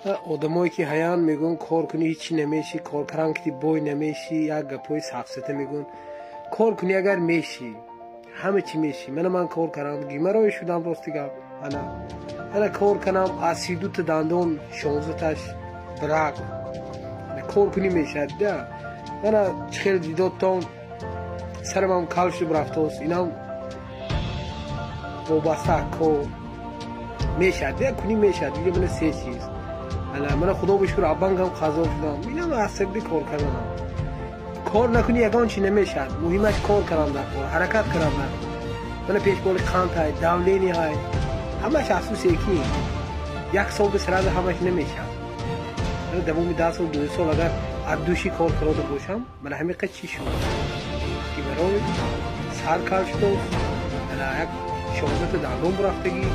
آدمایی که هیان میگن کار کنی هیچی نمیشی، کار کردن که بوی نمیشی، یک گپای سخته میگن. کار کنی اگر میشی همه چی میشی. من کار کردم گیمرای شدم راستی گپ. انا کار کنم اسیدو تا دندون 16 تاش برق کار کنی میشد ده. من خیلی دیدم تا سرم کالش برفته است. اینا وابسته کار میشد ده کنی میشد دیگه. من سه چیز من خدا بشکر ابانگم قضا شدم. اینا اصلی کار کردم. کار نکنی یگان چی نمیشد. مهمش کار کردن در کار حرکت کردن. من پیش بال خانت های داولینی های همش اساس یکی. یک سال به سراد همش نمیشد. من دومی 10 سال 2 سال اگر ادوشی کار کرده باشم من همین قد چی شد که برای سر کار شد. من یک شغلت دندون برفتگی.